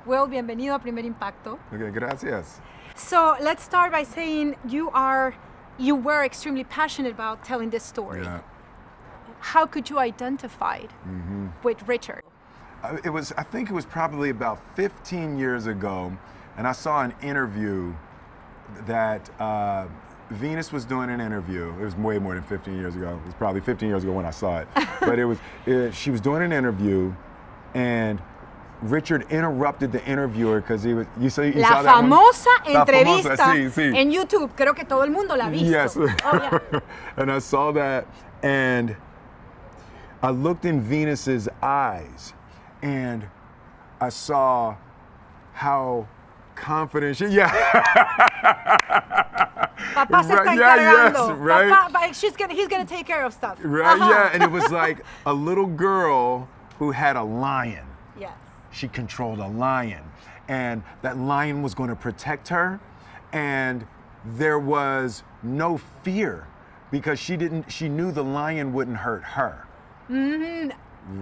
Will, bienvenido a Primer Impacto. Okay, gracias. So let's start by saying you were extremely passionate about telling this story. Yeah. How could you identify with Richard? I think it was probably about 15 years ago, and I saw an interview that Venus was doing an interview. It was way more than 15 years ago. It was probably 15 years ago when I saw it. But she was doing an interview, and Richard interrupted the interviewer because he was. You saw that one? Famosa La entrevista famosa, sí. en YouTube. Creo que todo el mundo la ha visto. Yes. Oh, yeah. And I saw that, and I looked in Venus's eyes, and I saw how confident she. Yeah. Papá se está Right, encargando. yes, right. Papá, he's gonna take care of stuff. Right. Yeah. And it was like a little girl who had a lion. Yes. She controlled a lion, and that lion was going to protect her, and there was no fear because she knew the lion wouldn't hurt her. Mm-hmm.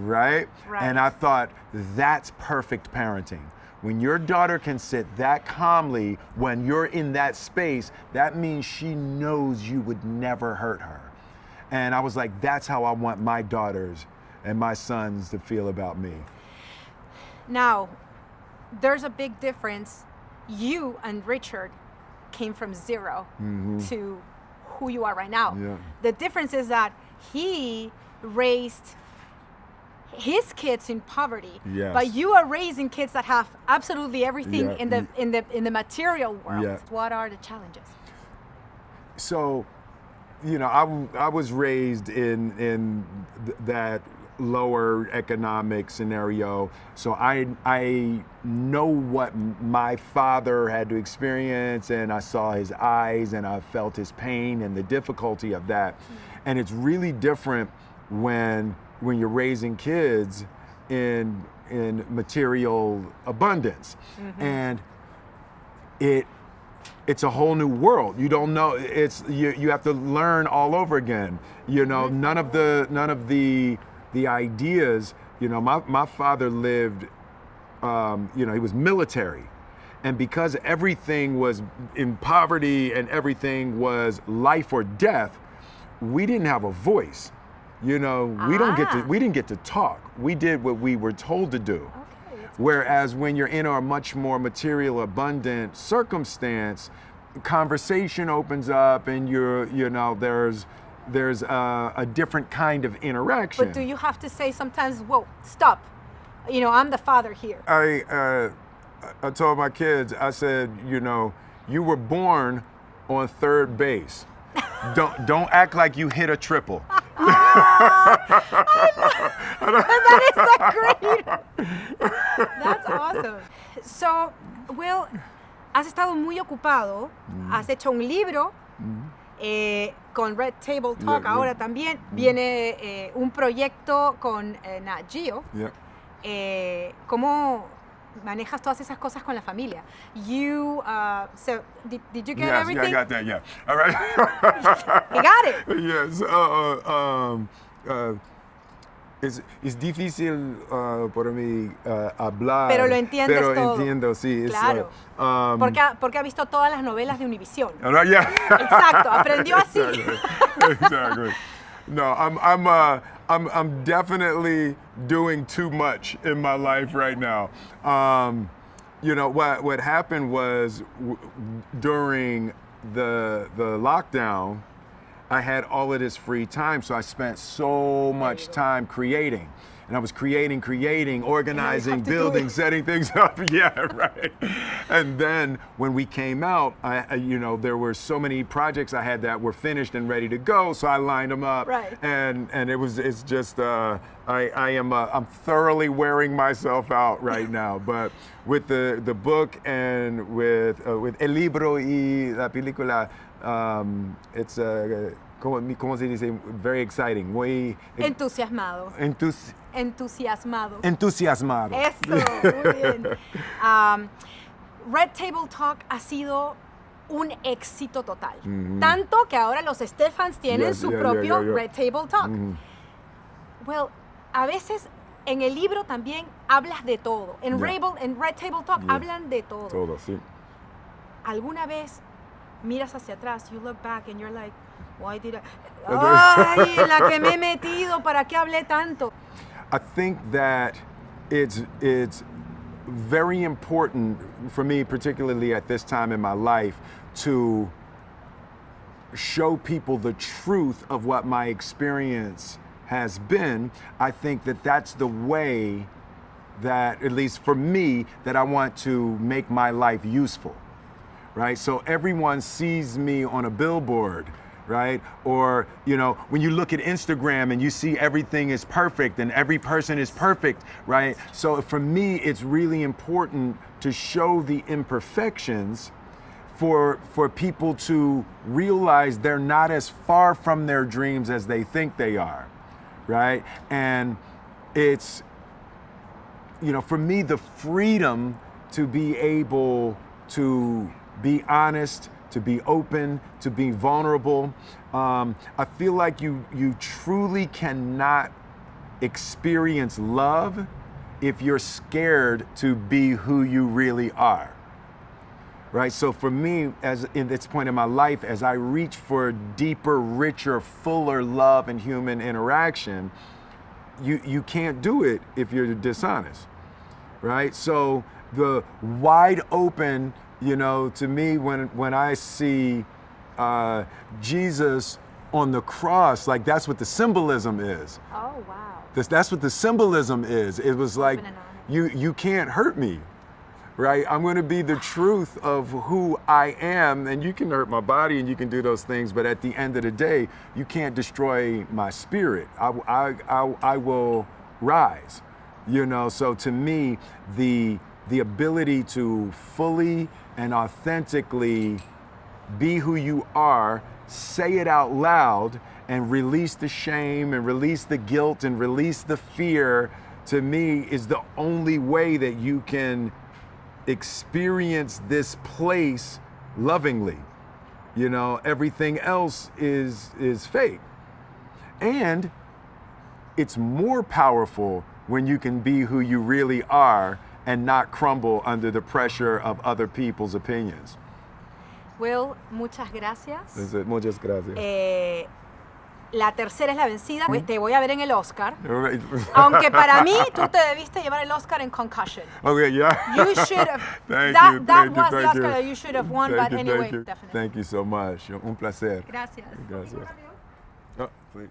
Right? Right. And I thought, that's perfect parenting. When your daughter can sit that calmly when you're in that space, that means she knows you would never hurt her. And I was like, that's how I want my daughters and my sons to feel about me. Now, there's a big difference. You and Richard came from zero to who you are right now. Yeah. The difference is that he raised his kids in poverty, Yes. but you are raising kids that have absolutely everything Yeah. in the material world. Yeah. What are the challenges? So, I was raised in that lower economic scenario, so I know what my father had to experience, and I saw his eyes, and I felt his pain and the difficulty of that. And it's really different when you're raising kids in material abundance, and it's a whole new world. You don't know. You have to learn all over again. None of the ideas. My father lived. He was military, and because everything was in poverty and everything was life or death, we didn't have a voice. We didn't get to talk. We did what we were told to do. Okay, Whereas when you're in a much more material abundant circumstance, conversation opens up, and there's a different kind of interaction. but do you have to say sometimes, whoa, stop? I'm the father here. I told my kids, I said, you were born on third base. Don't act like you hit a triple. That is so great. That's awesome. So, Will, has estado muy ocupado. Has hecho un libro con Red Table Talk. Yeah, Ahora también viene un proyecto con Nat Geo. Yeah. ¿Cómo manejas todas esas cosas con la familia? So did you get Yes, everything? yeah, I got that, yeah. All right. You got it. Yes. Es difícil para mí hablar. Pero lo entiendes pero todo. Entiendo, sí. Claro. Porque ha visto todas las novelas de Univisión. Yeah. Exacto, aprendió así. Exactly. No, I'm definitely doing too much in my life right now. What happened was during the lockdown, I had all of this free time, so I spent so much time creating. And I was creating, organizing, building, setting things up. Yeah, right. And then when we came out, there were so many projects I had that were finished and ready to go, so I lined them up. Right. And it's just I'm thoroughly wearing myself out right now. But with the book and with el libro y la película, it's ¿cómo se dice? Very exciting. Muy Entusiasmado. Entusiasmado. Entusiasmado. Eso, muy bien. Red Table Talk ha sido un éxito total. Tanto que ahora los Stephans tienen su propio Red Table Talk. Well, a veces en el libro también hablas de todo. En, Yeah. Red Table Talk Yeah. hablan de todo. Todo, sí. ¿Alguna vez miras hacia atrás, you look back and you're like, why did I... ¡Ay, la que me he metido! ¿Para qué hablé tanto? I think that it's very important for me, particularly at this time in my life, to show people the truth of what my experience has been. I think that that's the way that, at least for me, that I want to make my life useful, right? So everyone sees me on a billboard, right? Or, you know, when you look at Instagram and you see everything is perfect and every person is perfect, right? So for me, it's really important to show the imperfections for people to realize they're not as far from their dreams as they think they are, right? And it's, you know, for me, the freedom to be able to be honest, to be open, to be vulnerable. I feel like you truly cannot experience love if you're scared to be who you really are, right? So for me, as in this point in my life, as I reach for deeper, richer, fuller love and human interaction, you can't do it if you're dishonest, right? So the wide open, you know, to me, when I see Jesus on the cross, like that's what the symbolism is. Oh, wow. That's what the symbolism is. It was like, Open and honest. you can't hurt me, right? I'm going to be the truth of who I am, and you can hurt my body and you can do those things, but at the end of the day, you can't destroy my spirit. I will rise, you know. So to me, the ability to fully and authentically be who you are, say it out loud, and release the shame and release the guilt and release the fear, to me is the only way that you can experience this place lovingly. You know, everything else is fake. And it's more powerful when you can be who you really are and not crumble under the pressure of other people's opinions. Will, muchas gracias. Muchas gracias. La tercera es la vencida. Te voy a ver en el Oscar. All right. Aunque para mí, tú te debiste llevar el Oscar en Concussion. Okay, yeah. You should have. Thank that you, that thank you, was the thank Oscar you. that you should have won, Thank but you, anyway, thank you. definitely. Thank you so much. Un placer. Gracias. Gracias. Oh, please.